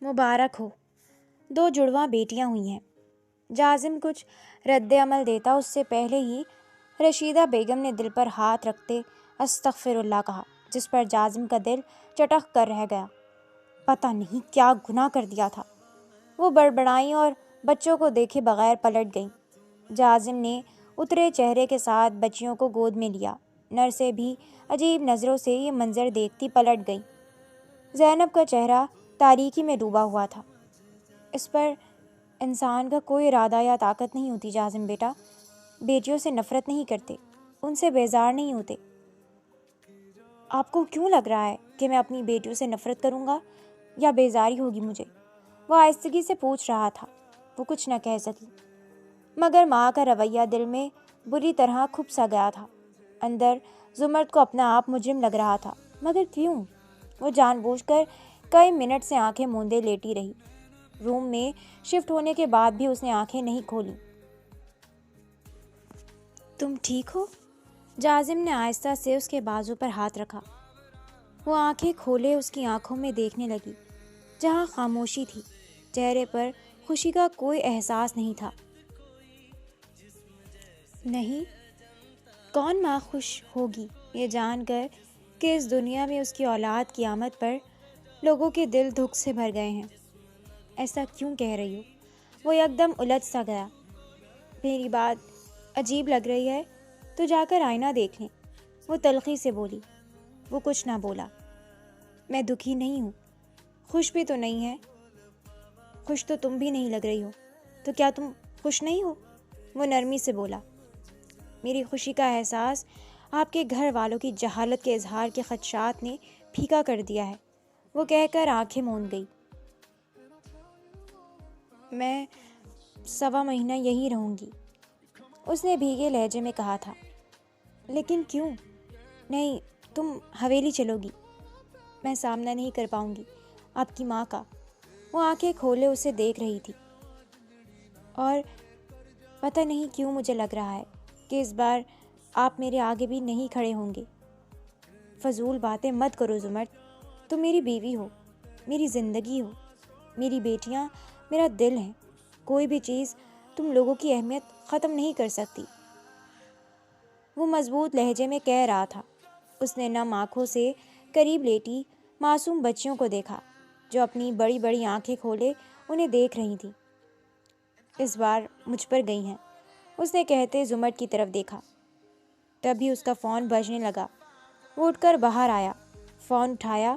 مبارک ہو، 2 جڑواں بیٹیاں ہوئی ہیں۔ جازم کچھ رد عمل دیتا اس سے پہلے ہی رشیدہ بیگم نے دل پر ہاتھ رکھتے استغفر اللہ کہا، جس پر جازم کا دل چٹخ کر رہ گیا۔ پتہ نہیں کیا گناہ کر دیا تھا۔ وہ بڑبڑائیں اور بچوں کو دیکھے بغیر پلٹ گئیں۔ جازم نے اترے چہرے کے ساتھ بچیوں کو گود میں لیا۔ نرسیں بھی عجیب نظروں سے یہ منظر دیکھتی پلٹ گئیں۔ زینب کا چہرہ تاریکی میں ڈوبا ہوا تھا۔ اس پر انسان کا کوئی ارادہ یا طاقت نہیں ہوتی جازم بیٹا۔ بیٹیوں سے نفرت نہیں کرتے، ان سے بیزار نہیں ہوتے۔ آپ کو کیوں لگ رہا ہے کہ میں اپنی بیٹیوں سے نفرت کروں گا یا بیزاری ہوگی مجھے؟ وہ آہستگی سے پوچھ رہا تھا۔ وہ کچھ نہ کہہ سکی، مگر ماں کا رویہ دل میں بری طرح کھپ سا گیا تھا۔ اندر زمرد کو اپنا آپ مجرم لگ رہا تھا، مگر کیوں؟ وہ جان بوجھ کر کئی منٹ سے آنکھیں موندے لیٹی رہی۔ روم میں شفٹ ہونے کے بعد بھی اس نے آنکھیں نہیں کھولیں۔ تم ٹھیک ہو؟ جازم نے آہستہ سے اس کے بازو پر ہاتھ رکھا۔ وہ آنکھیں کھولے اس کی آنکھوں میں دیکھنے لگی، جہاں خاموشی تھی۔ چہرے پر خوشی کا کوئی احساس نہیں تھا۔ نہیں، کون ماں خوش ہوگی یہ جان کر کہ اس دنیا میں اس کی اولاد کی آمد پر لوگوں کے دل دکھ سے بھر گئے ہیں۔ ایسا کیوں کہہ رہی ہو؟ وہ یکدم الجھ سا گیا۔ میری بات عجیب لگ رہی ہے تو جا کر آئینہ دیکھ لیں، وہ تلخی سے بولی۔ وہ کچھ نہ بولا۔ میں دکھی نہیں ہوں، خوش بھی تو نہیں ہے۔ خوش تو تم بھی نہیں لگ رہی ہو، تو کیا تم خوش نہیں ہو؟ وہ نرمی سے بولا۔ میری خوشی کا احساس آپ کے گھر والوں کی جہالت کے اظہار کے خدشات نے پھیکا کر دیا ہے، وہ کہہ کر آنکھیں موند گئی۔ میں 1.25 مہینہ یہیں رہوں گی، اس نے بھیگے لہجے میں کہا تھا۔ لیکن کیوں؟ نہیں، تم حویلی چلو گی۔ میں سامنا نہیں کر پاؤں گی آپ کی ماں کا۔ وہ آنکھیں کھولے اسے دیکھ رہی تھی۔ اور پتہ نہیں کیوں مجھے لگ رہا ہے کہ اس بار آپ میرے آگے بھی نہیں کھڑے ہوں گے۔ فضول باتیں مت کرو زمرد، تم میری بیوی ہو، میری زندگی ہو، میری بیٹیاں میرا دل ہیں۔ کوئی بھی چیز تم لوگوں کی اہمیت ختم نہیں کر سکتی۔ وہ مضبوط لہجے میں کہہ رہا تھا۔ اس نے نم آنکھوں سے قریب لیٹی معصوم بچیوں کو دیکھا، جو اپنی بڑی بڑی آنکھیں کھولے انہیں دیکھ رہی تھیں۔ اس بار مجھ پر گئی ہیں، اس نے کہتے زمرد کی طرف دیکھا۔ تبھی اس کا فون بجنے لگا۔ وہ اٹھ کر باہر آیا، فون اٹھایا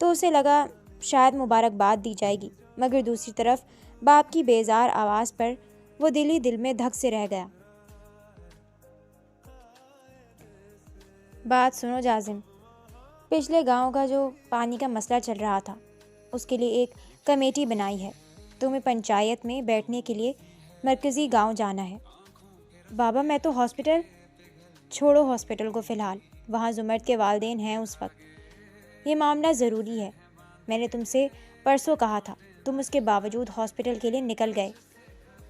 تو اسے لگا شاید مبارکباد دی جائے گی، مگر دوسری طرف باپ کی بیزار آواز پر وہ دل ہی دل میں دھک سے رہ گیا۔ بات سنو جازم، پچھلے گاؤں کا جو پانی کا مسئلہ چل رہا تھا، اس کے لیے ایک کمیٹی بنائی ہے۔ تمہیں پنچایت میں بیٹھنے کے لیے مرکزی گاؤں جانا ہے۔ بابا میں تو ہاسپٹل چھوڑو، ہاسپٹل کو فی الحال، وہاں زمرد کے والدین ہیں اس وقت۔ یہ معاملہ ضروری ہے۔ میں نے تم سے پرسوں کہا تھا، تم اس کے باوجود ہاسپٹل کے لیے نکل گئے۔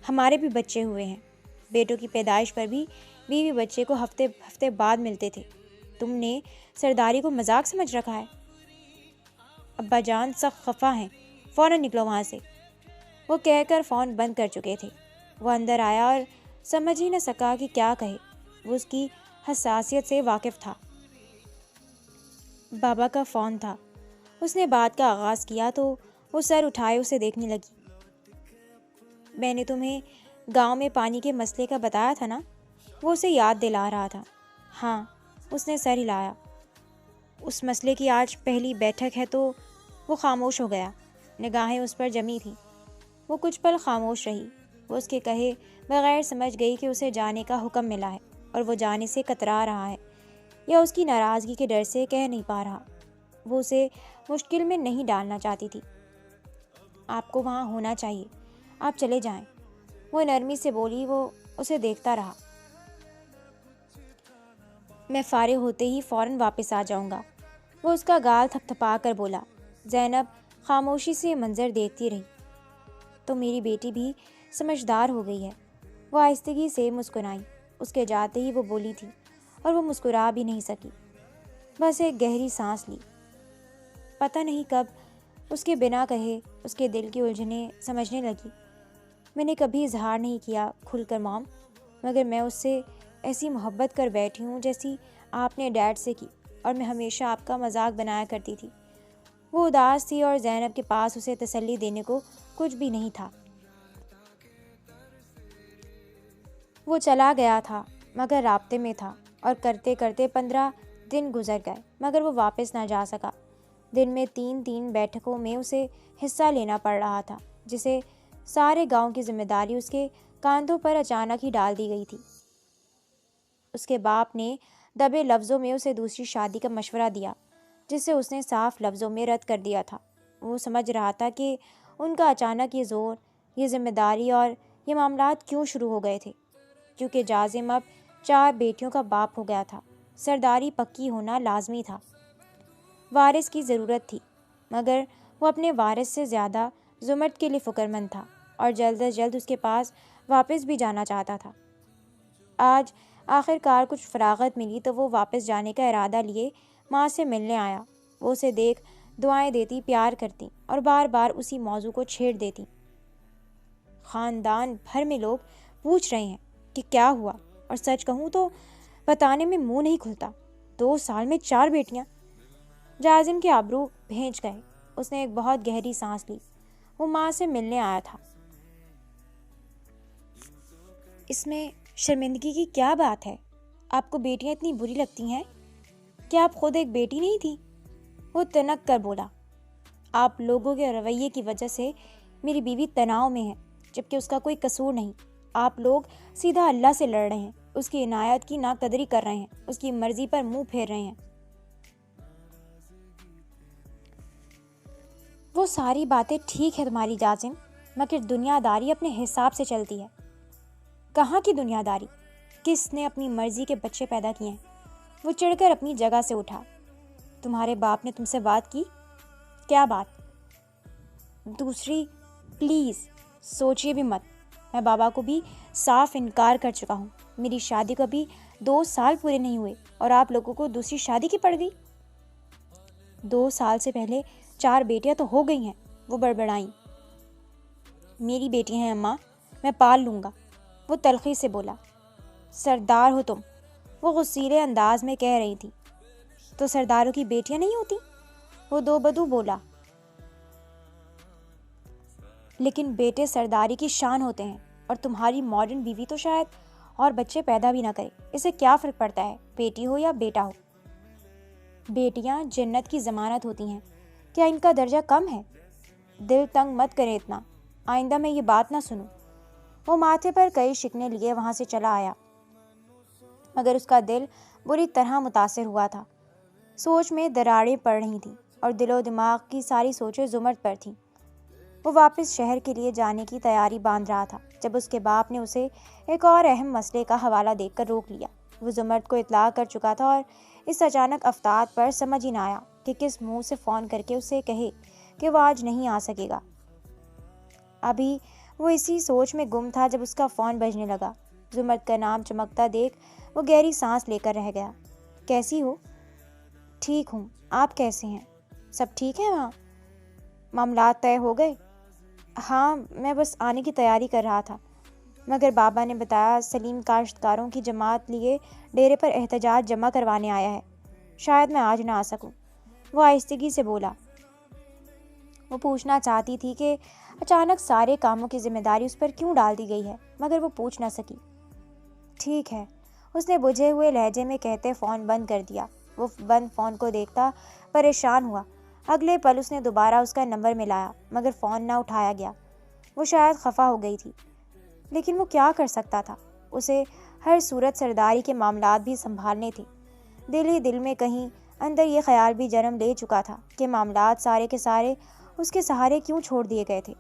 ہمارے بھی بچے ہوئے ہیں، بیٹوں کی پیدائش پر بھی بیوی بچے کو ہفتے بعد ملتے تھے۔ تم نے سرداری کو مذاق سمجھ رکھا ہے۔ ابا جان سخت خفا ہیں، فوراً نکلو وہاں سے، وہ کہہ کر فون بند کر چکے تھے۔ وہ اندر آیا اور سمجھ ہی نہ سکا کہ کیا کہے۔ وہ اس کی حساسیت سے واقف تھا۔ بابا کا فون تھا۔ اس نے بات کا آغاز کیا تو وہ سر اٹھائے اسے دیکھنے لگی۔ میں نے تمہیں گاؤں میں پانی کے مسئلے کا بتایا تھا نا؟ وہ اسے یاد دلا رہا تھا۔ ہاں، اس نے سر ہلایا۔ اس مسئلے کی آج پہلی بیٹھک ہے تو وہ خاموش ہو گیا۔ نگاہیں اس پر جمی تھیں۔ وہ کچھ پل خاموش رہی۔ وہ اس کے کہے بغیر سمجھ گئی کہ اسے جانے کا حکم ملا ہے اور وہ جانے سے کترا رہا ہے، یا اس کی ناراضگی کے ڈر سے کہہ نہیں پا رہا۔ وہ اسے مشکل میں نہیں ڈالنا چاہتی تھی۔ آپ کو وہاں ہونا چاہیے، آپ چلے جائیں، وہ نرمی سے بولی۔ وہ اسے دیکھتا رہا۔ میں فارغ ہوتے ہی فوراً واپس آ جاؤں گا، وہ اس کا گال تھپ تھپا کر بولا۔ زینب خاموشی سے منظر دیکھتی رہی۔ تو میری بیٹی بھی سمجھدار ہو گئی ہے، وہ آہستگی سے مسکرائی۔ اس کے جاتے ہی وہ بولی تھی اور وہ مسکرا بھی نہیں سکی، بس ایک گہری سانس لی۔ پتہ نہیں کب اس کے بنا کہے اس کے دل کی الجھنیں سمجھنے لگی۔ میں نے کبھی اظہار نہیں کیا کھل کر مام، مگر میں اس سے ایسی محبت کر بیٹھی ہوں جیسی آپ نے ڈیڈ سے کی، اور میں ہمیشہ آپ کا مذاق بنایا کرتی تھی۔ وہ اداس تھی اور زینب کے پاس اسے تسلی دینے کو کچھ بھی نہیں تھا۔ وہ چلا گیا تھا مگر رابطے میں تھا، اور کرتے کرتے 15 دن گزر گئے مگر وہ واپس نہ جا سکا۔ دن میں 3 بیٹھکوں میں اسے حصہ لینا پڑ رہا تھا، جسے سارے گاؤں کی ذمہ داری اس کے کاندھوں پر اچانک ہی ڈال دی گئی تھی۔ اس کے باپ نے دبے لفظوں میں اسے دوسری شادی کا مشورہ دیا، جسے اس نے صاف لفظوں میں رد کر دیا تھا۔ وہ سمجھ رہا تھا کہ ان کا اچانک یہ زور، یہ ذمہ داری اور یہ معاملات کیوں شروع ہو گئے تھے، کیونکہ جازم اب 4 بیٹیوں کا باپ ہو گیا تھا۔ سرداری پکی ہونا لازمی تھا۔ وارث کی ضرورت تھی، مگر وہ اپنے وارث سے زیادہ زمرد کے لیے فکر مند تھا اور جلد از جلد اس کے پاس واپس بھی جانا چاہتا تھا۔ آج آخر کار کچھ فراغت ملی تو وہ واپس جانے کا ارادہ لیے ماں سے ملنے آیا۔ وہ اسے دیکھ دعائیں دیتی، پیار کرتی اور بار بار اسی موضوع کو چھیڑ دیتی۔ خاندان بھر میں لوگ پوچھ رہے ہیں کہ کیا ہوا، اور سچ کہوں تو بتانے میں منہ نہیں کھلتا۔ 2 سال میں 4 بیٹیاں۔ جازم کے ابرو بھینچ گئے۔ اس نے ایک بہت گہری سانس لی۔ وہ ماں سے ملنے آیا تھا۔ اس میں شرمندگی کی کیا بات ہے؟ آپ کو بیٹیاں اتنی بری لگتی ہیں؟ کیا آپ خود ایک بیٹی نہیں تھی؟ وہ تنک کر بولا۔ آپ لوگوں کے رویے کی وجہ سے میری بیوی تناؤ میں ہے، جبکہ اس کا کوئی قصور نہیں۔ آپ لوگ سیدھا اللہ سے لڑ رہے ہیں، اس کی عنایت کی ناقدری کر رہے ہیں، اس کی مرضی پر منہ پھیر رہے ہیں۔ وہ ساری باتیں ٹھیک ہے تمہاری جازم، مگر دنیا داری اپنے حساب سے چلتی ہے۔ کہاں کی دنیا داری؟ کس نے اپنی مرضی کے بچے پیدا کیے ہیں؟ وہ چڑھ کر اپنی جگہ سے اٹھا۔ تمہارے باپ نے تم سے بات کی؟ کیا بات؟ دوسری؟ پلیز سوچئے بھی مت۔ میں بابا کو بھی صاف انکار کر چکا ہوں۔ میری شادی کو بھی 2 سال پورے نہیں ہوئے اور آپ لوگوں کو دوسری شادی کی پڑ گئی۔ 2 سال سے پہلے 4 بیٹیاں تو ہو گئی ہیں، وہ بڑبڑائیں۔ میری بیٹی ہیں اماں، میں پال لوں گا، وہ تلخی سے بولا۔ سردار ہو تم، وہ غصیلے انداز میں کہہ رہی تھی۔ تو سرداروں کی بیٹیاں نہیں ہوتی؟ وہ دو بدو بولا۔ لیکن بیٹے سرداری کی شان ہوتے ہیں، اور تمہاری ماڈرن بیوی تو شاید اور بچے پیدا بھی نہ کرے۔ اسے کیا فرق پڑتا ہے، بیٹی ہو یا بیٹا ہو؟ بیٹیاں جنت کی ضمانت ہوتی ہیں، کیا ان کا درجہ کم ہے؟ دل تنگ مت کریں اتنا، آئندہ میں یہ بات نہ سنوں۔ وہ ماتھے پر کئی شکنیں لیے وہاں سے چلا آیا، مگر اس کا دل بری طرح متاثر ہوا تھا۔ سوچ میں دراڑیں پڑ رہی تھیں اور دل و دماغ کی ساری سوچیں زمرد پر تھیں۔ وہ واپس شہر کے لیے جانے کی تیاری باندھ رہا تھا جب اس کے باپ نے اسے ایک اور اہم مسئلے کا حوالہ دے کر روک لیا۔ وہ زمرد کو اطلاع کر چکا تھا اور اس اچانک افتاد پر سمجھ ہی نہ آیا کہ کس منہ سے فون کر کے اسے کہے کہ وہ آج نہیں آ سکے گا۔ ابھی وہ اسی سوچ میں گم تھا جب اس کا فون بجنے لگا۔ زمرد کا نام چمکتا دیکھ وہ گہری سانس لے کر رہ گیا۔ کیسی ہو؟ ٹھیک ہوں، آپ کیسے ہیں؟ سب ٹھیک ہے وہاں؟ معاملات طے ہو گئے؟ ہاں، میں بس آنے کی تیاری کر رہا تھا، مگر بابا نے بتایا سلیم کاشتکاروں کی جماعت لیے ڈیرے پر احتجاج جمع کروانے آیا ہے، شاید میں آج نہ آ سکوں۔ وہ آہستگی سے بولا۔ وہ پوچھنا چاہتی تھی کہ اچانک سارے کاموں کی ذمہ داری اس پر کیوں ڈال دی گئی ہے، مگر وہ پوچھ نہ سکی۔ ٹھیک ہے، اس نے بجھے ہوئے لہجے میں کہتے فون بند کر دیا۔ وہ بند فون کو دیکھتا پریشان ہوا۔ اگلے پل اس نے دوبارہ اس کا نمبر ملایا، مگر فون نہ اٹھایا گیا۔ وہ شاید خفا ہو گئی تھی، لیکن وہ کیا کر سکتا تھا؟ اسے ہر صورت سرداری کے معاملات بھی سنبھالنے تھے۔ دل ہی دل میں کہیں اندر یہ خیال بھی جنم لے چکا تھا کہ معاملات سارے کے سارے اس کے سہارے کیوں چھوڑ دیے گئے تھے،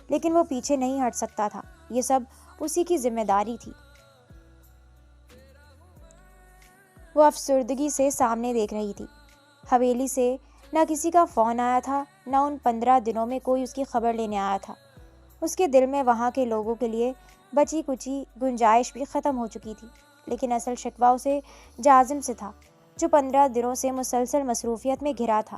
لیکن وہ پیچھے نہیں ہٹ سکتا تھا۔ یہ سب اسی کی ذمہ داری تھی۔ وہ افسردگی سے سامنے دیکھ رہی تھی۔ حویلی سے نہ کسی کا فون آیا تھا، نہ ان 15 دنوں میں کوئی اس کی خبر لینے آیا تھا۔ اس کے دل میں وہاں کے لوگوں کے لیے بچی کچی گنجائش بھی ختم ہو چکی تھی، لیکن اصل شکوہ اسے جازم سے تھا، جو 15 دنوں سے مسلسل مصروفیت میں گھرا تھا۔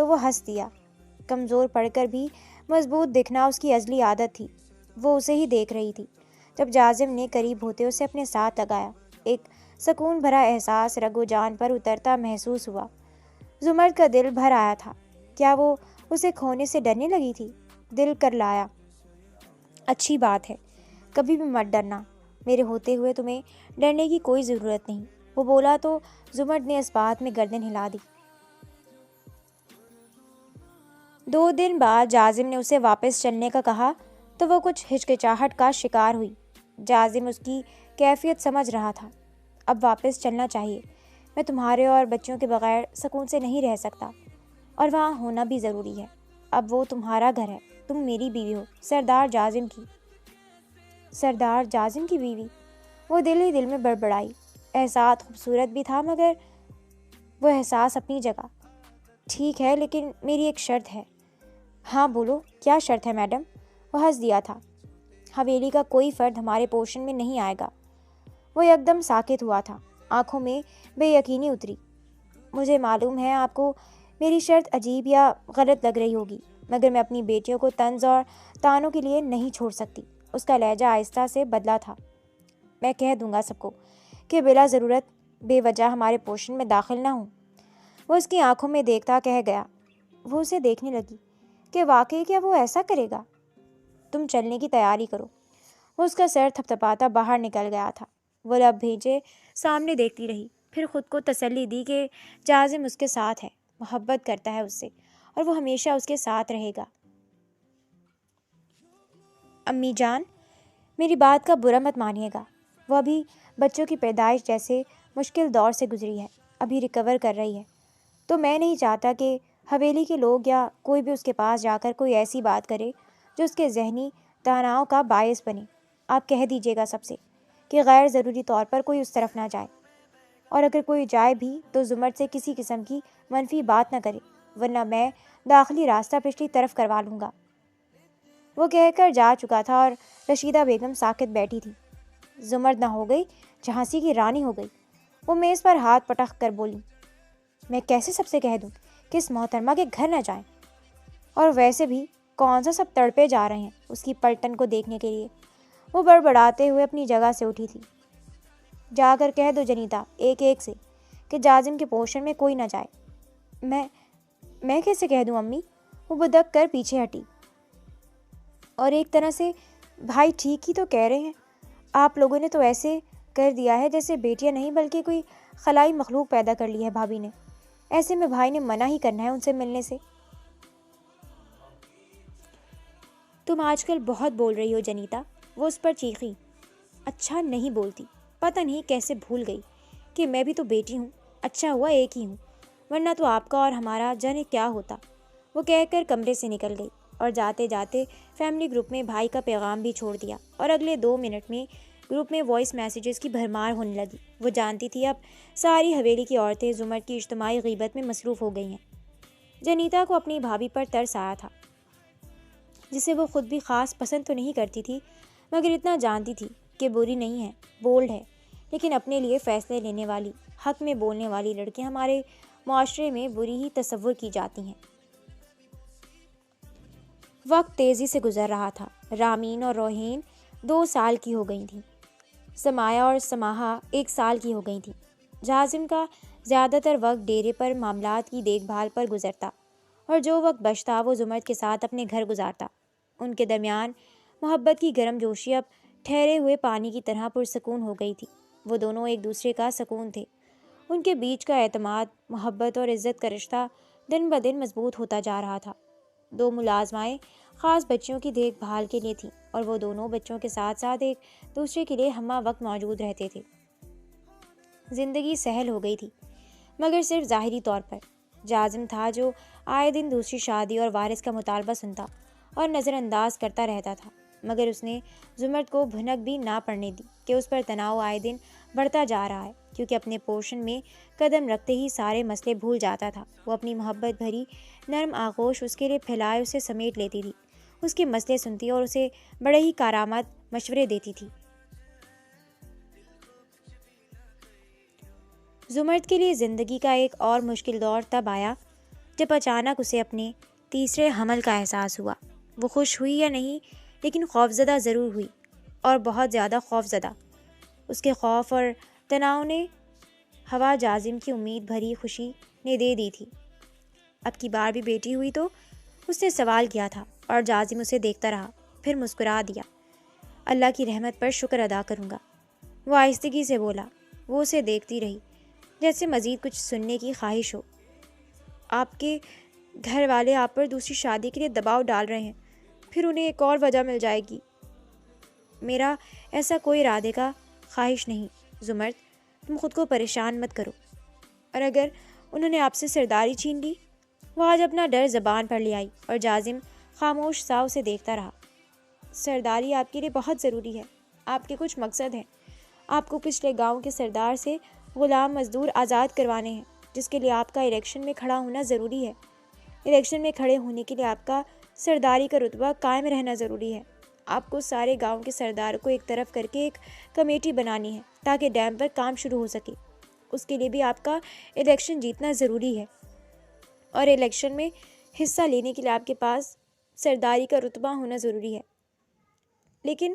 تو وہ ہنس دیا۔ کمزور پڑ کر بھی مضبوط دکھنا اس کی ازلی عادت تھی۔ وہ اسے ہی دیکھ رہی تھی۔ جب جازم نے قریب ہوتے اسے اپنے ساتھ لگایا، ایک سکون بھرا احساس رگ و جان پر اترتا محسوس ہوا۔ زمرد کا دل بھر آیا تھا۔ کیا وہ اسے کھونے سے ڈرنے لگی تھی؟ دل کر لایا، اچھی بات ہے، کبھی بھی مت ڈرنا، میرے ہوتے ہوئے تمہیں ڈرنے کی کوئی ضرورت نہیں۔ وہ بولا تو زمرد نے اس بات میں گردن ہلا دی۔ 2 دن بعد جازم نے اسے واپس چلنے کا کہا تو وہ کچھ ہچکچاہٹ کا شکار ہوئی۔ جازم اس کی کیفیت سمجھ رہا تھا۔ اب واپس چلنا چاہیے، میں تمہارے اور بچوں کے بغیر سکون سے نہیں رہ سکتا، اور وہاں ہونا بھی ضروری ہے۔ اب وہ تمہارا گھر ہے، تم میری بیوی ہو، سردار جازم کی بیوی۔ وہ دل ہی دل میں بڑبڑائی۔ احساس خوبصورت بھی تھا، مگر وہ احساس اپنی جگہ۔ ٹھیک ہے، لیکن میری ایک شرط ہے۔ ہاں بولو، کیا شرط ہے میڈم؟ وہ ہنس دیا تھا۔ حویلی کا کوئی فرد ہمارے پوشن میں نہیں آئے گا۔ وہ یکدم ساکت ہوا تھا، آنکھوں میں بے یقینی اتری۔ مجھے معلوم ہے آپ کو میری شرط عجیب یا غلط لگ رہی ہوگی، مگر میں اپنی بیٹیوں کو طنز اور طعنوں کے لیے نہیں چھوڑ سکتی۔ اس کا لہجہ آہستہ سے بدلا تھا۔ میں کہہ دوں گا سب کو کہ بلا ضرورت بے وجہ ہمارے پوشن میں داخل نہ ہوں۔ وہ اس کی آنکھوں میں دیکھتا کہہ گیا۔ وہ اسے دیکھنے لگی کہ واقعی کیا وہ ایسا کرے گا؟ تم چلنے کی تیاری کرو۔ وہ اس کا سر تھپتھپاتا باہر نکل گیا تھا۔ وہ لب بھیجے سامنے دیکھتی رہی، پھر خود کو تسلی دی کہ جازم اس کے ساتھ ہے، محبت کرتا ہے اس سے، اور وہ ہمیشہ اس کے ساتھ رہے گا۔ امی جان، میری بات کا برا مت مانیے گا، وہ ابھی بچوں کی پیدائش جیسے مشکل دور سے گزری ہے، ابھی ریکور کر رہی ہے، تو میں نہیں چاہتا کہ حویلی کے لوگ یا کوئی بھی اس کے پاس جا کر کوئی ایسی بات کرے جو اس کے ذہنی تناؤ کا باعث بنے۔ آپ کہہ دیجیے گا سب سے کہ غیر ضروری طور پر کوئی اس طرف نہ جائے، اور اگر کوئی جائے بھی تو زمرد سے کسی قسم کی منفی بات نہ کرے، ورنہ میں داخلی راستہ پچھلی طرف کروا لوں گا۔ وہ کہہ کر جا چکا تھا اور رشیدہ بیگم ساکت بیٹھی تھی۔ زمرد نہ ہو گئی، جھانسی کی رانی ہو گئی۔ وہ میز پر ہاتھ پٹک کر بولی، میں کیسے سب سے کہہ دوں کہ اس محترمہ کے گھر نہ جائیں؟ اور ویسے بھی کون سا سب تڑپے جا رہے ہیں اس کی پلٹن کو دیکھنے کے لیے؟ وہ بڑبڑاتے ہوئے اپنی جگہ سے اٹھی تھی۔ جا کر کہہ دو جنیتا ایک ایک سے کہ جازم کے پوشن میں کوئی نہ جائے۔ میں کیسے کہہ دوں امی؟ وہ بدک کر پیچھے ہٹی۔ اور ایک طرح سے بھائی ٹھیک ہی تو کہہ رہے ہیں، آپ لوگوں نے تو ایسے کر دیا ہے جیسے بیٹیاں نہیں بلکہ کوئی خلائی مخلوق پیدا کر لی ہے بھابھی نے۔ ایسے میں بھائی نے منع ہی کرنا ہے ان سے ملنے سے۔ تم آج کل بہت بول رہی ہو جنیتا، وہ اس پر چیخی۔ اچھا نہیں بولتی، پتہ نہیں کیسے بھول گئی کہ میں بھی تو بیٹی ہوں، اچھا ہوا ایک ہی ہوں، ورنہ تو آپ کا اور ہمارا جانے کیا ہوتا۔ وہ کہہ کر کمرے سے نکل گئی اور جاتے جاتے فیملی گروپ میں بھائی کا پیغام بھی چھوڑ دیا، اور اگلے 2 منٹ میں گروپ میں وائس میسیجز کی بھرمار ہونے لگی۔ وہ جانتی تھی اب ساری حویلی کی عورتیں زمرد کی اجتماعی غیبت میں مصروف ہو گئی ہیں۔ جنیتا کو اپنی بھابھی پر ترس آیا تھا، جسے وہ خود بھی خاص پسند تو نہیں کرتی تھی، مگر اتنا جانتی تھی کہ بری نہیں ہے، بولڈ ہے، لیکن اپنے لیے فیصلے لینے والی، حق میں بولنے والی لڑکیاں ہمارے معاشرے میں بری ہی تصور کی جاتی ہیں۔ وقت تیزی سے گزر رہا تھا۔ رامین اور روحین 2 سال کی ہو گئی تھیں۔ سمایا اور سماحہ 1 سال کی ہو گئی تھیں۔ جازم کا زیادہ تر وقت ڈیرے پر معاملات کی دیکھ بھال پر گزرتا، اور جو وقت بچتا وہ زمرد کے ساتھ اپنے گھر گزارتا۔ ان کے درمیان محبت کی گرم جوشی اب ٹھہرے ہوئے پانی کی طرح پرسکون ہو گئی تھی۔ وہ دونوں ایک دوسرے کا سکون تھے۔ ان کے بیچ کا اعتماد، محبت اور عزت کا رشتہ دن بدن مضبوط ہوتا جا رہا تھا۔ 2 ملازمائیں خاص بچیوں کی دیکھ بھال کے لیے تھیں، اور وہ دونوں بچوں کے ساتھ ساتھ ایک دوسرے کے لیے ہمہ وقت موجود رہتے تھے۔ زندگی سہل ہو گئی تھی، مگر صرف ظاہری طور پر۔ جازم تھا جو آئے دن دوسری شادی اور وارث کا مطالبہ سنتا اور نظر انداز کرتا رہتا تھا، مگر اس نے زمرد کو بھنک بھی نہ پڑنے دی کہ اس پر تناؤ آئے دن بڑھتا جا رہا ہے، کیونکہ اپنے پوشن میں قدم رکھتے ہی سارے مسئلے بھول جاتا تھا۔ وہ اپنی محبت بھری نرم آغوش اس کے لیے پھیلائے اسے سمیٹ لیتی تھی، اس کے مسئلے سنتی اور اسے بڑے ہی کارآمد مشورے دیتی تھی۔ زمرد کے لیے زندگی کا ایک اور مشکل دور تب آیا جب اچانک اسے اپنے تیسرے حمل کا احساس ہوا۔ وہ خوش ہوئی یا نہیں، لیکن خوفزدہ ضرور ہوئی، اور بہت زیادہ خوفزدہ۔ اس کے خوف اور تناؤ نے ہوا جازم کی امید بھری خوشی نے دے دی تھی۔ اب کی بار بھی بیٹی ہوئی تو اس نے سوال کیا تھا، اور جازم اسے دیکھتا رہا، پھر مسکرا دیا۔ اللہ کی رحمت پر شکر ادا کروں گا، وہ آہستگی سے بولا۔ وہ اسے دیکھتی رہی، جیسے مزید کچھ سننے کی خواہش ہو۔ آپ کے گھر والے آپ پر دوسری شادی کے لیے دباؤ ڈال رہے ہیں، پھر انہیں ایک اور وجہ مل جائے گی۔ میرا ایسا کوئی ارادے کا خواہش نہیں زمرد، تم خود کو پریشان مت کرو۔ اور اگر انہوں نے آپ سے سرداری چھین لی؟ وہ آج اپنا ڈر زبان پر لے آئی، اور جازم خاموش سا اسے دیکھتا رہا۔ سرداری آپ کے لیے بہت ضروری ہے، آپ کے کچھ مقصد ہیں۔ آپ کو پچھلے گاؤں کے سردار سے غلام مزدور آزاد کروانے ہیں، جس کے لیے آپ کا الیکشن میں کھڑا ہونا ضروری ہے۔ الیکشن میں کھڑے ہونے کے لیے آپ کا سرداری کا رتبہ قائم رہنا ضروری ہے۔ آپ کو سارے گاؤں کے سردار کو ایک طرف کر کے ایک کمیٹی بنانی ہے تاکہ ڈیم پر کام شروع ہو سکے۔ اس کے لیے بھی آپ کا الیکشن جیتنا ضروری ہے، اور الیکشن میں حصہ لینے کے لیے آپ کے پاس سرداری کا رتبہ ہونا ضروری ہے۔ لیکن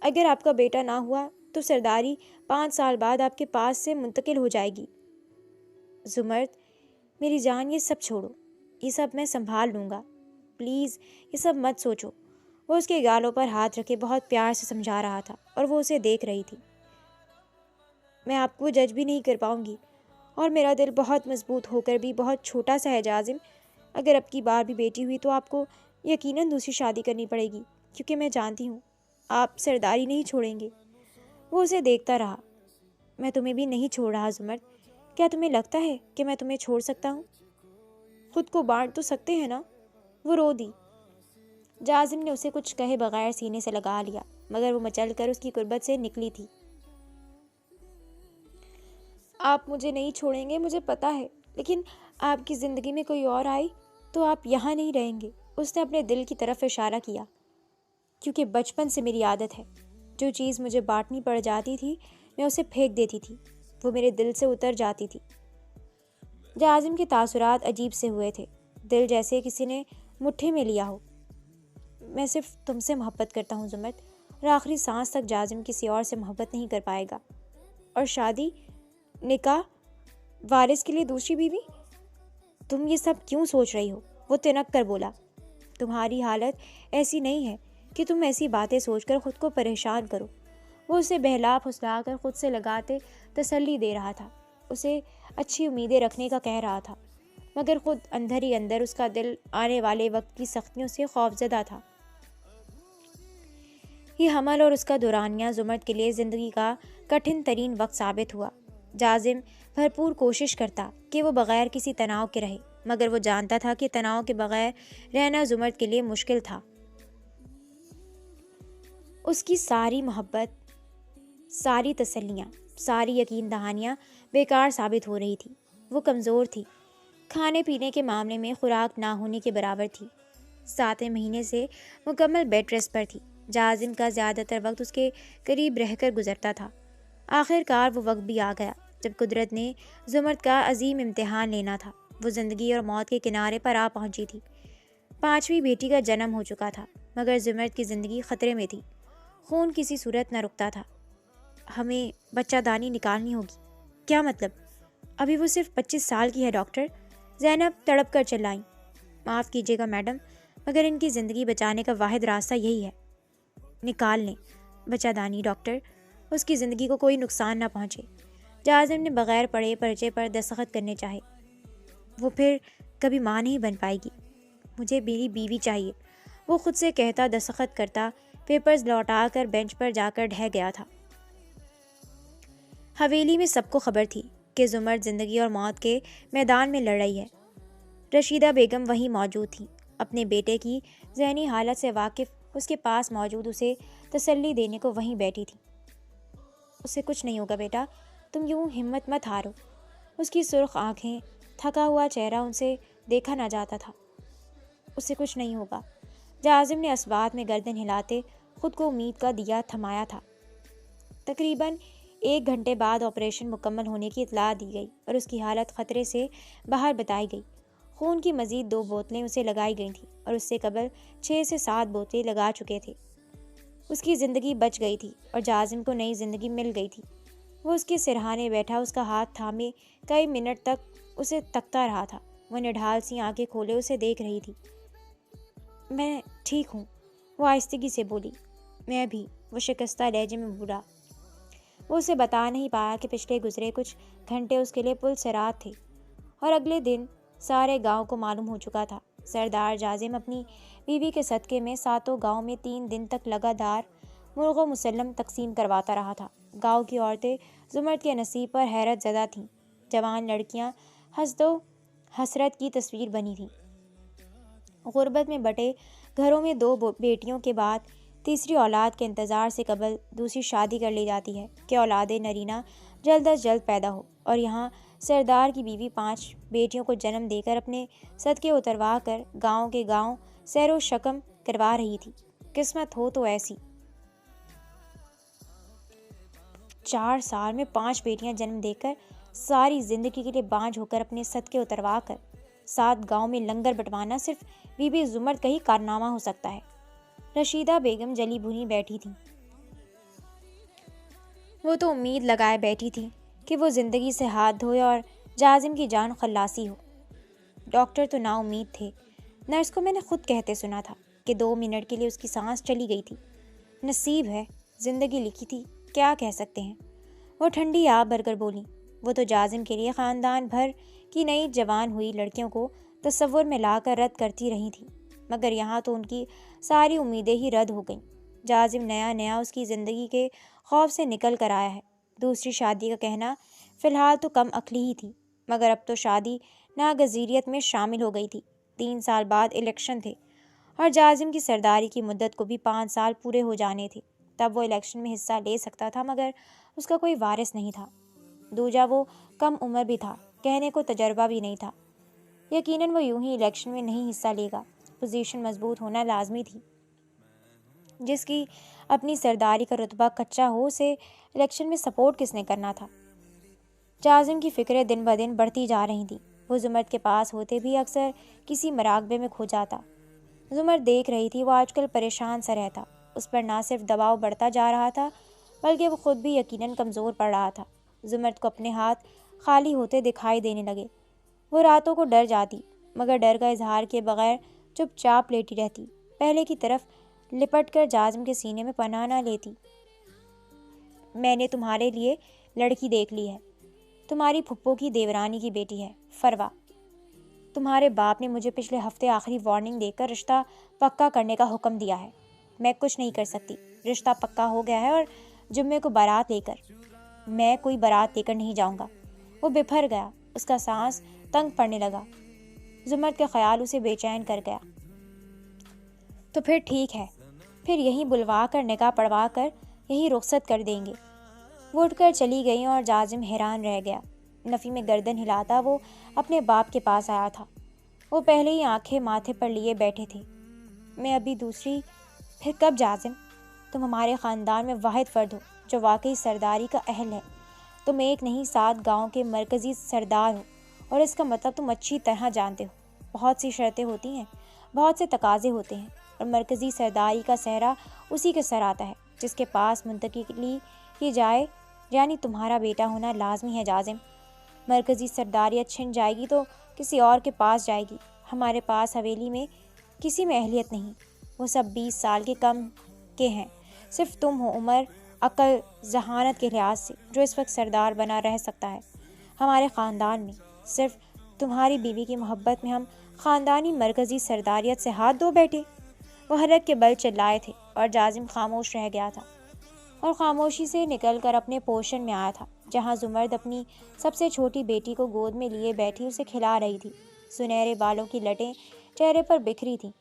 اگر آپ کا بیٹا نہ ہوا تو سرداری 5 سال بعد آپ کے پاس سے منتقل ہو جائے گی۔ زمرد میری جان، یہ سب چھوڑو، یہ سب میں سنبھال لوں گا، پلیز یہ سب مت سوچو۔ وہ اس کے گالوں پر ہاتھ رکھے بہت پیار سے سمجھا رہا تھا، اور وہ اسے دیکھ رہی تھی۔ میں آپ کو جج بھی نہیں کر پاؤں گی، اور میرا دل بہت مضبوط ہو کر بھی بہت چھوٹا سا ہے جازم۔ اگر اب کی بار بھی بیٹی ہوئی تو آپ کو یقیناً دوسری شادی کرنی پڑے گی، کیونکہ میں جانتی ہوں آپ سرداری نہیں چھوڑیں گے۔ وہ اسے دیکھتا رہا۔ میں تمہیں بھی نہیں چھوڑ رہا زمرد، کیا تمہیں لگتا ہے کہ میں تمہیں چھوڑ سکتا ہوں؟ خود کو بانٹ تو سکتے ہیں نا؟ وہ رو دی۔ جازم نے اسے کچھ کہے بغیر سینے سے لگا لیا، مگر وہ مچل کر اس کی قربت سے نکلی تھی۔ آپ مجھے نہیں چھوڑیں گے، مجھے پتہ ہے، لیکن آپ کی زندگی میں کوئی اور آئی تو آپ یہاں نہیں رہیں گے۔ اس نے اپنے دل کی طرف اشارہ کیا۔ کیونکہ بچپن سے میری عادت ہے، جو چیز مجھے بانٹنی پڑ جاتی تھی میں اسے پھینک دیتی تھی، وہ میرے دل سے اتر جاتی تھی۔ جازم کے تاثرات عجیب سے ہوئے تھے، دل جیسے کسی نے مٹھی میں لیا ہو۔ میں صرف تم سے محبت کرتا ہوں زمرد، اور آخری سانس تک جازم کسی اور سے محبت نہیں کر پائے گا۔ اور شادی، نکاح، وارث کے لیے دوسری بیوی؟ تم یہ سب کیوں سوچ رہی ہو؟ وہ تنک کر بولا۔ تمہاری حالت ایسی نہیں ہے کہ تم ایسی باتیں سوچ کر خود کو پریشان کرو۔ وہ اسے بہلا پھسلا کر خود سے لگاتے تسلی دے رہا تھا، اسے اچھی امیدیں رکھنے کا کہہ رہا تھا، مگر خود اندر ہی اندر اس کا دل آنے والے وقت کی سختیوں سے خوفزدہ تھا۔ یہ حمل اور اس کا دورانیہ زمرد کے لیے زندگی کا کٹھن ترین وقت ثابت ہوا۔ جازم بھرپور کوشش کرتا کہ وہ بغیر کسی تناؤ کے رہے، مگر وہ جانتا تھا کہ تناؤ کے بغیر رہنا زمرد کے لیے مشکل تھا۔ اس کی ساری محبت، ساری تسلیاں، ساری یقین دہانیاں بیکار ثابت ہو رہی تھی۔ وہ کمزور تھی، کھانے پینے کے معاملے میں خوراک نہ ہونے کے برابر تھی، 7ویں مہینے سے مکمل بیڈ ریسٹ پر تھی۔ جازم کا زیادہ تر وقت اس کے قریب رہ کر گزرتا تھا۔ آخر کار وہ وقت بھی آ گیا جب قدرت نے زمرد کا عظیم امتحان لینا تھا۔ وہ زندگی اور موت کے کنارے پر آ پہنچی تھی۔ 5ویں بیٹی کا جنم ہو چکا تھا، مگر زمرد کی زندگی خطرے میں تھی۔ خون کسی صورت نہ رکتا تھا۔ ہمیں بچہ دانی نکالنی ہوگی۔ کیا مطلب؟ ابھی وہ صرف 25 سال کی ہے ڈاکٹر، زینب تڑپ کر چلائیں۔ معاف کیجیے گا میڈم، مگر ان کی زندگی بچانے کا واحد راستہ یہی ہے۔ نکال لیں بچہ دانی ڈاکٹر، اس کی زندگی کو کوئی نقصان نہ پہنچے۔ جازم نے بغیر پڑھے پرچے پر دستخط کرنے چاہے۔ وہ پھر کبھی ماں نہیں بن پائے گی۔ مجھے میری بیوی چاہیے، وہ خود سے کہتا دستخط کرتا، پیپرز لوٹا کر بینچ پر جا کر ڈھہ گیا تھا۔ حویلی میں سب کو خبر تھی کہ زمرد زندگی اور موت کے میدان میں لڑ رہی ہے۔ رشیدہ بیگم وہیں موجود تھی، اپنے بیٹے کی ذہنی حالت سے واقف، اس کے پاس موجود، اسے تسلی دینے کو وہیں بیٹھی تھی۔ اسے کچھ نہیں ہوگا بیٹا، تم یوں ہمت مت ہارو۔ اس کی سرخ آنکھیں، تھکا ہوا چہرہ ان سے دیکھا نہ جاتا تھا۔ اسے کچھ نہیں ہوگا۔ جازم نے اسبات میں گردن ہلاتے خود کو امید کا دیا تھمایا تھا۔ تقریباً 1 گھنٹے بعد آپریشن مکمل ہونے کی اطلاع دی گئی اور اس کی حالت خطرے سے باہر بتائی گئی۔ خون کی مزید 2 بوتلیں اسے لگائی گئی تھیں اور اس سے قبل 6 سے 7 بوتلیں لگا چکے تھے۔ اس کی زندگی بچ گئی تھی اور جازم کو نئی زندگی مل گئی تھی۔ وہ اس کے سرہانے بیٹھا اس کا ہاتھ تھامے کئی منٹ تک اسے تکتا رہا تھا۔ وہ نڈھال سی آنکھیں کھولے اسے دیکھ رہی تھی۔ میں ٹھیک ہوں، وہ آہستگی سے بولی۔ میں بھی، وہ شکستہ لہجے میں بولا۔ وہ اسے بتا نہیں پایا کہ پچھلے گزرے کچھ گھنٹے اس کے لیے پل صراط تھے اور اگلے دن سارے گاؤں کو معلوم ہو چکا تھا۔ سردار جازم اپنی بیوی کے صدقے میں 7 گاؤں میں 3 دن تک لگاتار مرغ و مسلم تقسیم کرواتا رہا تھا۔ گاؤں کی عورتیں زمرد کے نصیب پر حیرت زدہ تھیں۔ جوان لڑکیاں حسد و حسرت کی تصویر بنی تھیں۔ غربت میں بٹے گھروں میں 2 بیٹیوں کے بعد تیسری اولاد کے انتظار سے قبل دوسری شادی کر لی جاتی ہے کہ اولاد نرینہ جلد از جلد پیدا ہو، اور یہاں سردار کی بیوی 5 بیٹیوں کو جنم دے کر اپنے صدقے اتروا کر گاؤں کے گاؤں سیر و شکم کروا رہی تھی۔ قسمت ہو تو ایسی۔ 4 سال میں 5 بیٹیاں جنم دے کر ساری زندگی کے لیے بانجھ ہو کر اپنے صدقے اتروا کر 7 گاؤں میں لنگر بٹوانا صرف بی بی زمرد کا ہی کارنامہ ہو سکتا ہے۔ رشیدہ بیگم جلی بھونی بیٹھی تھیں۔ وہ تو امید لگائے بیٹھی تھی کہ وہ زندگی سے ہاتھ دھوئے اور جازم کی جان خلاصی ہو۔ ڈاکٹر تو نا امید تھے۔ نرس کو میں نے خود کہتے سنا تھا کہ 2 منٹ کے لیے اس کی سانس چلی گئی تھی۔ نصیب ہے، زندگی لکھی تھی، کیا کہہ سکتے ہیں۔ وہ ٹھنڈی آب بھر کر بولی۔ وہ تو جازم کے لیے خاندان بھر کی نئی جوان ہوئی لڑکیوں کو تصور میں لا کر رد کرتی رہی تھی، مگر یہاں تو ان کی ساری امیدیں ہی رد ہو گئیں۔ جازم نیا اس کی زندگی کے خوف سے نکل کر آیا ہے۔ دوسری شادی کا کہنا فی الحال تو کم عقلی ہی تھی، مگر اب تو شادی ناگزیریت میں شامل ہو گئی تھی۔ 3 سال بعد الیکشن تھے اور جازم کی سرداری کی مدت کو بھی 5 سال پورے ہو جانے تھے۔ تب وہ الیکشن میں حصہ لے سکتا تھا، مگر اس کا کوئی وارث نہیں تھا۔ دوجا وہ کم عمر بھی تھا، کہنے کو تجربہ بھی نہیں تھا۔ یقیناً وہ یوں ہی الیکشن میں نہیں حصہ لے گا۔ پوزیشن مضبوط ہونا لازمی تھی۔ جس کی اپنی سرداری کا رتبہ کچا ہو، اسے الیکشن میں سپورٹ کس نے کرنا تھا۔ جازم کی فکریں دن بدن بڑھتی جا رہی تھیں۔ وہ زمرد کے پاس ہوتے بھی اکثر کسی مراقبے میں کھو جاتا۔ زمرد دیکھ رہی تھی وہ آج کل پریشان سا رہتا۔ اس پر نہ صرف دباؤ بڑھتا جا رہا تھا بلکہ وہ خود بھی یقیناً کمزور پڑ رہا تھا۔ زمرد کو اپنے ہاتھ خالی ہوتے دکھائی دینے لگے۔ وہ راتوں کو ڈر جاتی، مگر ڈر کا اظہار کیے بغیر چپ چاپ لیٹی رہتی، پہلے کی طرف لپٹ کر جازم کے سینے میں پناہ نہ لیتی۔ میں نے تمہارے لیے لڑکی دیکھ لی ہے، تمہاری پھپھو کی دیورانی کی بیٹی ہے، فروا۔ تمہارے باپ نے مجھے پچھلے ہفتے آخری وارننگ دے کر رشتہ پکا کرنے کا حکم دیا ہے۔ میں کچھ نہیں کر سکتی، رشتہ پکا ہو گیا ہے اور جمعے کو بارات لے کر۔ میں کوئی بارات لے کر نہیں جاؤں گا۔ وہ بپھر گیا، اس کا سانس تنگ پڑنے لگا۔ زمرد کا خیال اسے بے چین کر گیا۔ تو پھر ٹھیک ہے، پھر یہیں بلوا کر نکاح پڑھوا کر یہیں رخصت کر دیں گے۔ وہ اٹھ کر چلی گئیں اور جازم حیران رہ گیا۔ نفی میں گردن ہلاتا وہ اپنے باپ کے پاس آیا تھا۔ وہ پہلے ہی آنکھیں ماتھے پر لیے بیٹھے تھے۔ میں ابھی دوسری، پھر کب جازم؟ تم ہمارے خاندان میں واحد فرد ہو جو واقعی سرداری کا اہل ہے۔ تم ایک نہیں 7 گاؤں کے مرکزی سردار ہو، اور اس کا مطلب تم اچھی طرح جانتے ہو۔ بہت سی شرطیں ہوتی ہیں، بہت سے تقاضے ہوتے ہیں، اور مرکزی سرداری کا سہرا اسی کے سر آتا ہے جس کے پاس منتقلی کی جائے، یعنی تمہارا بیٹا ہونا لازمی ہے جازم۔ مرکزی سرداریت چھن جائے گی تو کسی اور کے پاس جائے گی۔ ہمارے پاس حویلی میں کسی میں اہلیت نہیں، وہ سب 20 سال کے کم کے ہیں۔ صرف تم ہو عمر، عقل، ذہانت کے لحاظ سے جو اس وقت سردار بنا رہ سکتا ہے ہمارے خاندان میں۔ صرف تمہاری بیوی کی محبت میں ہم خاندانی مرکزی سرداریت سے ہاتھ دھو بیٹھے۔ وہ حلق کے بل چلائے تھے اور جازم خاموش رہ گیا تھا، اور خاموشی سے نکل کر اپنے پوشن میں آیا تھا جہاں زمرد اپنی سب سے چھوٹی بیٹی کو گود میں لیے بیٹھی اسے کھلا رہی تھی۔ سنہرے بالوں کی لٹیں چہرے پر بکھری تھیں۔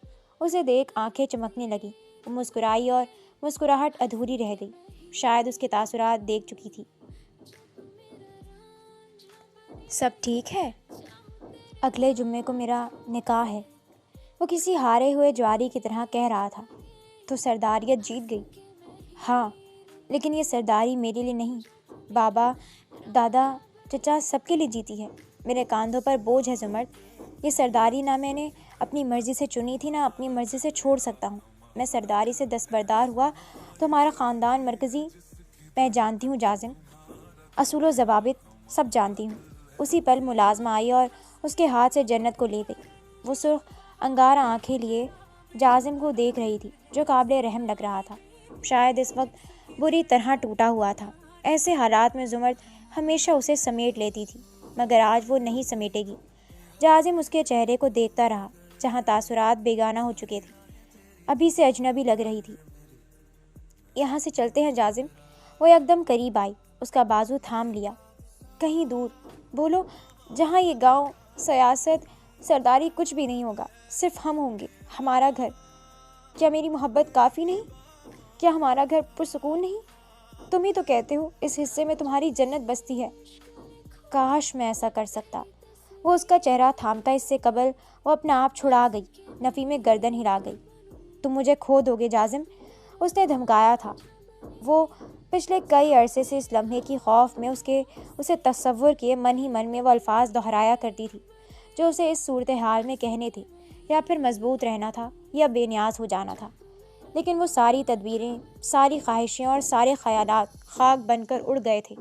اسے دیکھ آنکھیں چمکنے لگیں۔ وہ مسکرائی اور مسکراہٹ ادھوری رہ گئی، شاید اس کے تاثرات دیکھ چکی تھی۔ سب ٹھیک ہے؟ اگلے جمعے کو میرا نکاح ہے، وہ کسی ہارے ہوئے جواری کی طرح کہہ رہا تھا۔ تو سرداریت جیت گئی؟ ہاں، لیکن یہ سرداری میرے لیے نہیں، بابا، دادا، چچا سب کے لیے جیتی ہے۔ میرے کاندھوں پر بوجھ ہے زمرد، یہ سرداری نہ میں نے اپنی مرضی سے چنی تھی، نہ اپنی مرضی سے چھوڑ سکتا ہوں۔ میں سرداری سے دستبردار ہوا تو ہمارا خاندان مرکزی، میں جانتی ہوں جازم، اصول و ضوابط سب جانتی ہوں۔ اسی پل ملازمہ آئی اور اس کے ہاتھ سے جنت کو لے گئی۔ وہ سرخ انگارہ آنکھیں لیے جازم کو دیکھ رہی تھی، جو قابل رحم لگ رہا تھا۔ شاید اس وقت بری طرح ٹوٹا ہوا تھا۔ ایسے حالات میں زمرد ہمیشہ اسے سمیٹ لیتی تھی، مگر آج وہ نہیں سمیٹے گی۔ جازم اس کے چہرے کو دیکھتا رہا، جہاں تاثرات بیگانہ ہو چکے تھے، ابھی سے اجنبی لگ رہی تھی۔ یہاں سے چلتے ہیں جازم۔ وہ یکدم قریب آئی، اس کا بازو تھام لیا۔ کہیں دور، بولو، جہاں یہ گاؤں، سیاست، سرداری کچھ بھی نہیں ہوگا، صرف ہم ہوں گے، ہمارا گھر۔ کیا میری محبت کافی نہیں؟ کیا ہمارا گھر پرسکون نہیں؟ تم ہی تو کہتے ہو اس حصے میں تمہاری جنت بستی ہے۔ کاش میں ایسا کر سکتا۔ وہ اس کا چہرہ تھامتا، اس سے قبل وہ اپنا آپ چھڑا گئی، نفی میں گردن ہلا گئی۔ تم مجھے کھو دو گے جازم، اس نے دھمکایا تھا۔ وہ پچھلے کئی عرصے سے اس لمحے کی خوف میں اسے تصور کیے من ہی من میں وہ الفاظ دہرایا کرتی تھی جو اسے اس صورتحال میں کہنے تھے۔ یا پھر مضبوط رہنا تھا، یا بے نیاز ہو جانا تھا۔ لیکن وہ ساری تدبیریں، ساری خواہشیں اور سارے خیالات خاک بن کر اڑ گئے تھے۔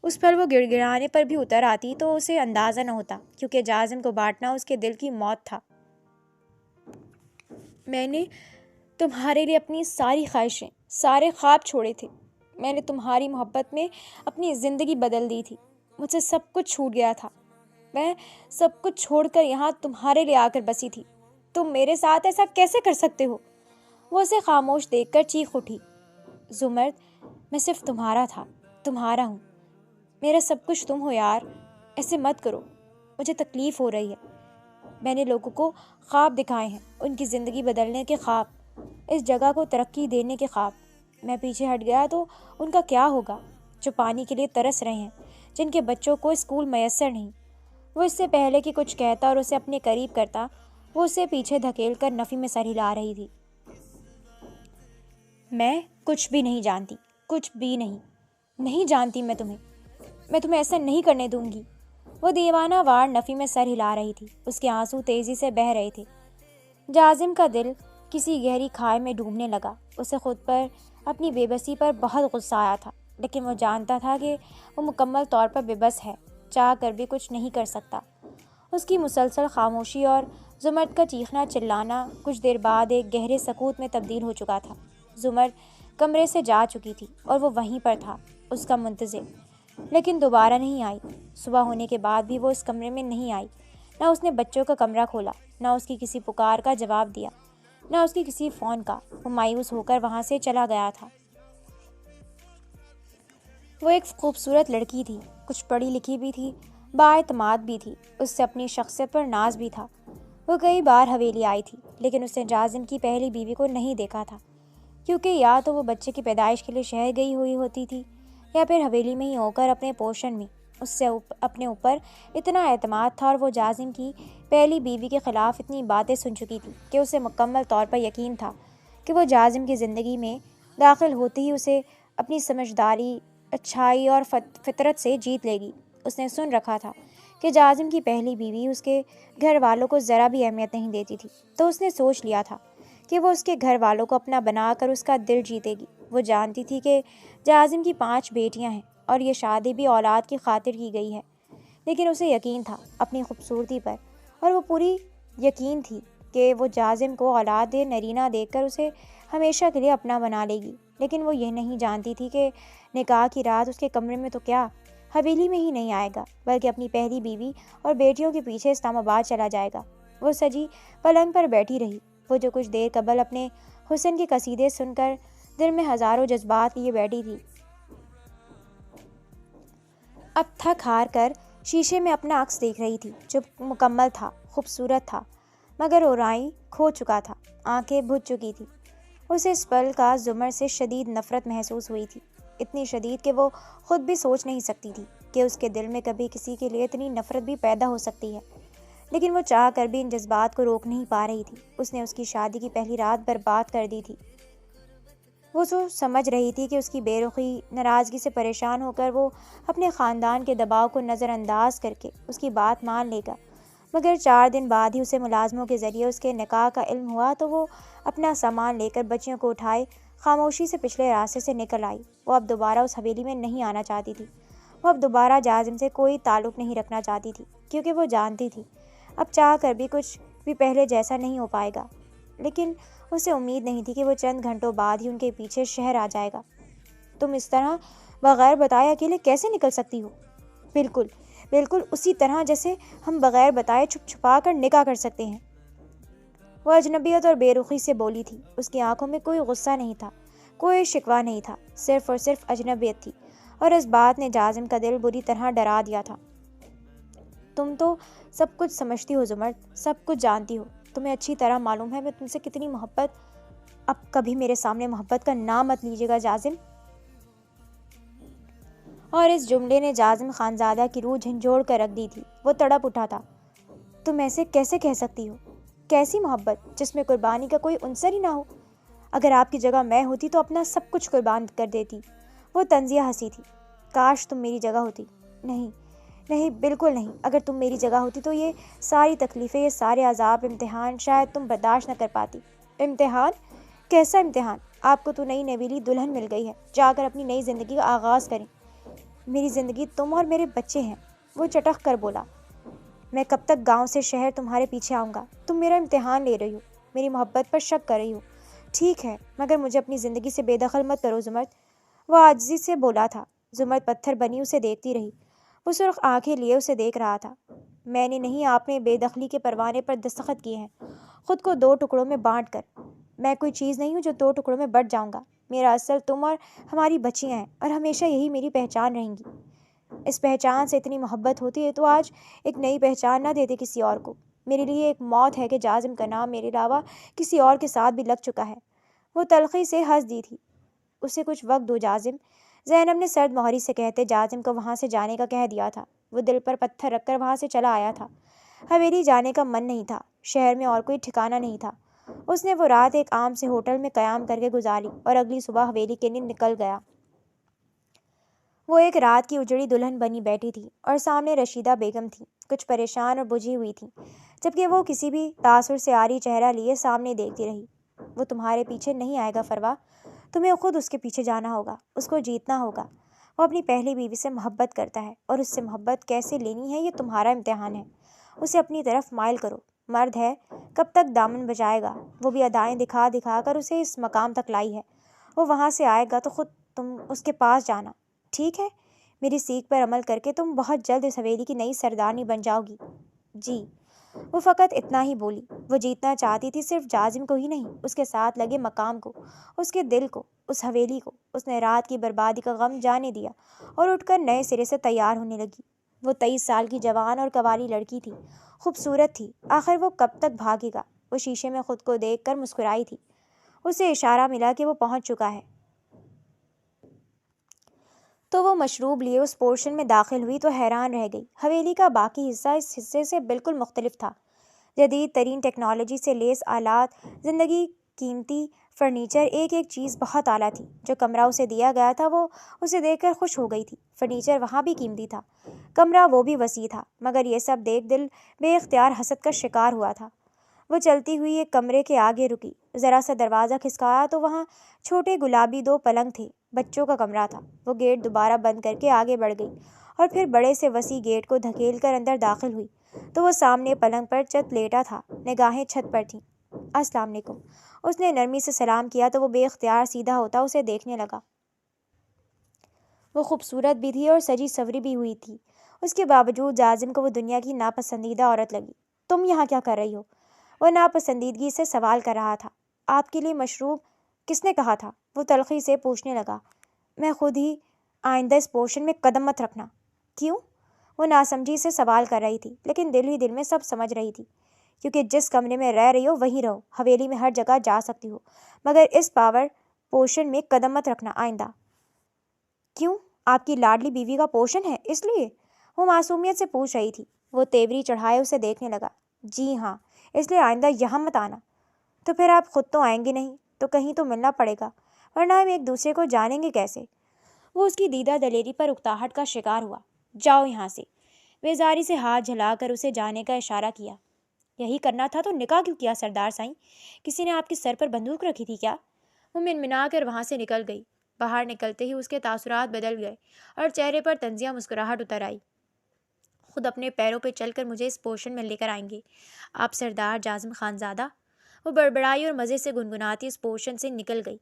اس پر وہ گڑ گڑانے پر بھی اتر آتی تو اسے اندازہ نہ ہوتا، کیونکہ جازم کو بانٹنا اس کے دل کی موت تھا۔ میں نے تمہارے لیے اپنی ساری خواہشیں، سارے خواب چھوڑے تھے۔ میں نے تمہاری محبت میں اپنی زندگی بدل دی تھی۔ مجھ سے سب کچھ چھوٹ گیا تھا۔ میں سب کچھ چھوڑ کر یہاں تمہارے لیے آ کر بسی تھی۔ تم میرے ساتھ ایسا کیسے کر سکتے ہو؟ وہ اسے خاموش دیکھ کر چیخ اٹھی۔ زمرد، میں صرف تمہارا تھا، تمہارا ہوں۔ میرا سب کچھ تم ہو یار، ایسے مت کرو، مجھے تکلیف ہو رہی ہے۔ میں نے لوگوں کو خواب دکھائے ہیں، ان کی زندگی بدلنے کے خواب، اس جگہ کو ترقی دینے کے خواب۔ میں پیچھے ہٹ گیا تو ان کا کیا ہوگا، جو پانی کے لیے ترس رہے ہیں، جن کے بچوں کو اسکول میسر نہیں۔ وہ اس سے پہلے کہ کچھ کہتا اور اسے اپنے قریب کرتا، وہ اسے پیچھے دھکیل کر نفی میں سر ہلا رہی تھی۔ میں کچھ بھی نہیں جانتی، کچھ بھی نہیں جانتی میں تمہیں ایسا نہیں کرنے دوں گی۔ وہ دیوانہ وار نفی میں سر ہلا رہی تھی، اس کے آنسو تیزی سے بہہ رہے تھے۔ جازم کا دل کسی گہری کھائے میں ڈوبنے لگا۔ اسے خود پر، اپنی بے بسی پر بہت غصہ آیا تھا، لیکن وہ جانتا تھا کہ وہ مکمل طور پر بے بس ہے، چاہ کر بھی کچھ نہیں کر سکتا۔ اس کی مسلسل خاموشی اور زمرد کا چیخنا چلانا کچھ دیر بعد ایک گہرے سکوت میں تبدیل ہو چکا تھا۔ زمرد کمرے سے جا چکی تھی اور وہ وہیں پر تھا، اس کا منتظر، لیکن دوبارہ نہیں آئی۔ صبح ہونے کے بعد بھی وہ اس کمرے میں نہیں آئی۔ نہ اس نے بچوں کا کمرہ کھولا، نہ اس کی کسی پکار کا جواب دیا، نہ اس کی کسی فون کا۔ وہ مایوس ہو کر وہاں سے چلا گیا تھا۔ وہ ایک خوبصورت لڑکی تھی، کچھ پڑھی لکھی بھی تھی، بااعتماد بھی تھی، اس سے اپنی شخصیت پر ناز بھی تھا۔ وہ کئی بار حویلی آئی تھی، لیکن اس نے جازم کی پہلی بیوی کو نہیں دیکھا تھا، کیونکہ یا تو وہ بچے کی پیدائش کے لیے شہر گئی ہوئی ہوتی تھی، یا پھر حویلی میں ہی ہو کر اپنے پوشن میں۔ اس سے اپنے اوپر اتنا اعتماد تھا، اور وہ جازم کی پہلی بیوی کے خلاف اتنی باتیں سن چکی تھی کہ اسے مکمل طور پر یقین تھا کہ وہ جازم کی زندگی میں داخل ہوتے ہی اسے اپنی سمجھداری، اچھائی اور فطرت سے جیت لے گی۔ اس نے سن رکھا تھا کہ جازم کی پہلی بیوی اس کے گھر والوں کو ذرا بھی اہمیت نہیں دیتی تھی، تو اس نے سوچ لیا تھا کہ وہ اس کے گھر والوں کو اپنا بنا کر اس کا دل جیتے گی۔ وہ جانتی تھی کہ جازم کی 5 بیٹیاں ہیں اور یہ شادی بھی اولاد کی خاطر کی گئی ہے، لیکن اسے یقین تھا اپنی خوبصورتی پر، اور وہ پوری یقین تھی کہ وہ جازم کو اولاد نرینہ دے کر اسے ہمیشہ کے لیے اپنا بنا لے گی۔ لیکن وہ یہ نہیں جانتی تھی کہ نکاح کی رات اس کے کمرے میں تو کیا، حویلی میں ہی نہیں آئے گا، بلکہ اپنی پہلی بیوی اور بیٹیوں کے پیچھے اسلام آباد چلا جائے گا۔ وہ سجی پلنگ پر بیٹھی رہی، وہ جو کچھ دیر قبل اپنے حسن کے قصیدے سن کر دل میں ہزاروں جذبات لیے بیٹھی تھی، اب تھک ہار کر شیشے میں اپنا عکس دیکھ رہی تھی، جو مکمل تھا، خوبصورت تھا، مگر اورائی کھو چکا تھا، آنکھیں بجھ چکی تھی۔ اسے اس پل کا زمر سے شدید نفرت محسوس ہوئی تھی، اتنی شدید کہ وہ خود بھی سوچ نہیں سکتی تھی کہ اس کے دل میں کبھی کسی کے لیے اتنی نفرت بھی پیدا ہو سکتی ہے، لیکن وہ چاہ کر بھی ان جذبات کو روک نہیں پا رہی تھی۔ اس نے اس کی شادی کی پہلی رات برباد کر دی تھی۔ وہ سمجھ رہی تھی کہ اس کی بے رخی، ناراضگی سے پریشان ہو کر وہ اپنے خاندان کے دباؤ کو نظر انداز کر کے اس کی بات مان لے گا، مگر 4 دن بعد ہی اسے ملازموں کے ذریعے اس کے نکاح کا علم ہوا تو وہ اپنا سامان لے کر بچیوں کو اٹھائے خاموشی سے پچھلے راستے سے نکل آئی۔ وہ اب دوبارہ اس حویلی میں نہیں آنا چاہتی تھی۔ وہ اب دوبارہ جازم سے کوئی تعلق نہیں رکھنا چاہتی تھی، کیونکہ وہ جانتی تھی اب چاہ کر بھی کچھ بھی پہلے جیسا نہیں ہو پائے گا۔ لیکن اسے امید نہیں تھی کہ وہ چند گھنٹوں بعد ہی ان کے پیچھے شہر آ جائے گا۔ تم اس طرح بغیر بتائے اکیلے کیسے نکل سکتی ہو؟ بالکل بالکل اسی طرح جیسے ہم بغیر بتائے چھپ چھپا کر نکاح کر سکتے ہیں۔ وہ اجنبیت اور بے رخی سے بولی تھی۔ اس کی آنکھوں میں کوئی غصہ نہیں تھا، کوئی شکوہ نہیں تھا، صرف اور صرف اجنبیت تھی، اور اس بات نے جازم کا دل بری طرح ڈرا دیا تھا۔ تم تو سب کچھ سمجھتی ہو زمرد، سب کچھ جانتی ہو۔ تمہیں اچھی طرح معلوم ہے میں تم سے کتنی محبت۔ اب کبھی میرے سامنے محبت کا نام مت لیجیے گا جازم۔ اور اس جملے نے جازم خانزادہ کی روح جھنجھوڑ کر رکھ دی تھی۔ وہ تڑپ اٹھا تھا۔ تم ایسے کیسے کہہ سکتی ہو؟ کیسی محبت جس میں قربانی کا کوئی عنصر ہی نہ ہو؟ اگر آپ کی جگہ میں ہوتی تو اپنا سب کچھ قربان کر دیتی۔ وہ طنزیہ ہنسی تھی۔ کاش تم میری جگہ ہوتی۔ نہیں نہیں، بالکل نہیں۔ اگر تم میری جگہ ہوتی تو یہ ساری تکلیفیں، یہ سارے عذاب، امتحان شاید تم برداشت نہ کر پاتی۔ امتحان؟ کیسا امتحان؟ آپ کو تو نئی نویلی دلہن مل گئی ہے، جا کر اپنی نئی زندگی کا آغاز کریں۔ میری زندگی تم اور میرے بچے ہیں، وہ چٹخ کر بولا۔ میں کب تک گاؤں سے شہر تمہارے پیچھے آؤں گا؟ تم میرا امتحان لے رہی ہو، میری محبت پر شک کر رہی ہو۔ ٹھیک ہے، مگر مجھے اپنی زندگی سے بے دخل مت کرو زمرد۔ وہ عاجزی سے بولا تھا۔ زمرد پتھر بنی اسے دیکھتی رہی۔ وہ سرخ آنکھیں لیے اسے دیکھ رہا تھا۔ میں نے نہیں، آپ نے بے دخلی کے پروانے پر دستخط کیے ہیں، خود کو 2 ٹکڑوں میں بانٹ کر۔ میں کوئی چیز نہیں ہوں جو 2 ٹکڑوں میں بٹ جاؤں گا۔ میرا اصل تم اور ہماری بچیاں ہیں، اور ہمیشہ یہی میری پہچان رہیں گی۔ اس پہچان سے اتنی محبت ہوتی ہے تو آج ایک نئی پہچان نہ دیتے کسی اور کو۔ میرے لیے ایک موت ہے کہ جازم کا نام میرے علاوہ کسی اور کے ساتھ بھی لگ چکا ہے۔ وہ تلخی سے ہنس دی تھی۔ اسے کچھ وقت دو جازم، زینب نے سرد مہری سے کہتے جازم کو وہاں سے جانے کا کہہ دیا تھا۔ وہ دل پر پتھر رکھ کر وہاں سے چلا آیا تھا۔ حویلی جانے کا من نہیں تھا، شہر میں اور کوئی ٹھکانہ نہیں تھا۔ اس نے وہ رات ایک عام سے ہوٹل میں قیام کر کے گزاری اور اگلی صبح حویلی کے لیے نکل گیا۔ وہ ایک رات کی اجڑی دلہن بنی بیٹھی تھی اور سامنے رشیدہ بیگم تھی، کچھ پریشان اور بجھی ہوئی تھی، جبکہ وہ کسی بھی تاثر سے عاری چہرہ لیے سامنے دیکھتی رہی۔ وہ تمہارے پیچھے نہیں آئے گا فروا، تمہیں خود اس کے پیچھے جانا ہوگا، اس کو جیتنا ہوگا۔ وہ اپنی پہلی بیوی سے محبت کرتا ہے، اور اس سے محبت کیسے لینی ہے یہ تمہارا امتحان ہے۔ اسے اپنی طرف مائل کرو، مرد ہے، کب تک دامن بچائے گا؟ وہ بھی ادائیں دکھا دکھا کر اسے اس مقام تک لائی ہے۔ وہ وہاں سے آئے گا تو خود تم اس کے پاس جانا، ٹھیک ہے؟ میری سیکھ پر عمل کر کے تم بہت جلد اس حویلی کی نئی سردارنی بن جاؤ گی۔ جی۔ وہ فقط اتنا ہی بولی۔ وہ جیتنا چاہتی تھی صرف جازم کو ہی نہیں، اس کے ساتھ لگے مقام کو، اس کے دل کو، اس حویلی کو۔ اس نے رات کی بربادی کا غم جانے دیا اور اٹھ کر نئے سرے سے تیار ہونے لگی۔ وہ 23 سال کی جوان اور قوالی لڑکی تھی، خوبصورت تھی۔ آخر وہ کب تک بھاگے گا؟ وہ شیشے میں خود کو دیکھ کر مسکرائی تھی۔ اسے اشارہ ملا کہ وہ پہنچ چکا ہے، تو وہ مشروب لیے اس پورشن میں داخل ہوئی تو حیران رہ گئی۔ حویلی کا باقی حصہ اس حصے سے بالکل مختلف تھا۔ جدید ترین ٹیکنالوجی سے لیس آلات زندگی، قیمتی فرنیچر، ایک ایک چیز بہت اعلیٰ تھی۔ جو کمرہ اسے دیا گیا تھا وہ اسے دیکھ کر خوش ہو گئی تھی۔ فرنیچر وہاں بھی قیمتی تھا، کمرہ وہ بھی وسیع تھا، مگر یہ سب دیکھ دل بے اختیار حسد کا شکار ہوا تھا۔ وہ چلتی ہوئی ایک کمرے کے آگے رکی، ذرا سا دروازہ کھسکایا تو وہاں چھوٹے گلابی 2 پلنگ تھے، بچوں کا کمرہ تھا۔ وہ گیٹ دوبارہ بند کر کے آگے بڑھ گئی اور پھر بڑے سے وسیع گیٹ کو دھکیل کر اندر داخل ہوئی تو وہ سامنے پلنگ پر چت لیٹا تھا، نگاہیں چھت پر تھیں۔ السلام علیکم۔ اس نے نرمی سے سلام کیا تو وہ بے اختیار سیدھا ہوتا اسے دیکھنے لگا۔ وہ خوبصورت بھی تھی اور سجی سوری بھی ہوئی تھی۔ اس کے باوجود جازم کو وہ دنیا کی ناپسندیدہ عورت لگی۔ تم یہاں کیا کر رہی ہو؟ وہ ناپسندیدگی سے سوال کر رہا تھا۔ آپ کے لیے مشروب کس نے کہا تھا؟ وہ تلخی سے پوچھنے لگا۔ میں خود ہی۔ آئندہ اس پورشن میں قدم مت رکھنا۔ کیوں؟ وہ ناسمجھی سے سوال کر رہی تھی، لیکن دل ہی دل میں سب سمجھ رہی تھی۔ کیونکہ جس کمرے میں رہ رہی ہو وہیں رہو، حویلی میں ہر جگہ جا سکتی ہو، مگر اس پاور پورشن میں قدم مت رکھنا آئندہ۔ کیوں؟ آپ کی لاڈلی بیوی کا پورشن ہے اس لیے؟ وہ معصومیت سے پوچھ رہی تھی۔ وہ تیوری چڑھائے اسے دیکھنے لگا۔ جی ہاں، اس لیے آئندہ یہاں مت آنا۔ تو پھر آپ خود تو آئیں گے نہیں، تو کہیں تو ملنا پڑے گا، ورنہ ہم ایک دوسرے کو جانیں گے کیسے؟ وہ اس کی دیدہ دلیری پر اکتاہٹ کا شکار ہوا۔ جاؤ یہاں سے، بیزاری سے ہاتھ جھلا کر اسے جانے کا اشارہ کیا۔ یہی کرنا تھا تو نکاح کیوں کیا سردار سائیں؟ کسی نے آپ کے سر پر بندوق رکھی تھی کیا؟ وہ منمنا کر وہاں سے نکل گئی۔ باہر نکلتے ہی اس کے تاثرات بدل گئے اور چہرے پر طنزیہ مسکراہٹ اتر آئی۔ خود اپنے پیروں پہ چل کر مجھے اس پوشن میں لے کر آئیں گے آپ سردار جازم خانزادہ؟ وہ بڑبڑائی اور مزے سے گنگناتی اس پوشن سے نکل گئی۔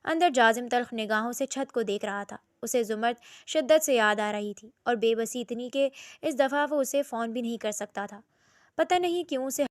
اندر جازم تلخ نگاہوں سے چھت کو دیکھ رہا تھا۔ اسے زمرد شدت سے یاد آ رہی تھی اور بے بسی اتنی کہ اس دفعہ وہ اسے فون بھی نہیں کر سکتا تھا۔ پتہ نہیں کیوں اسے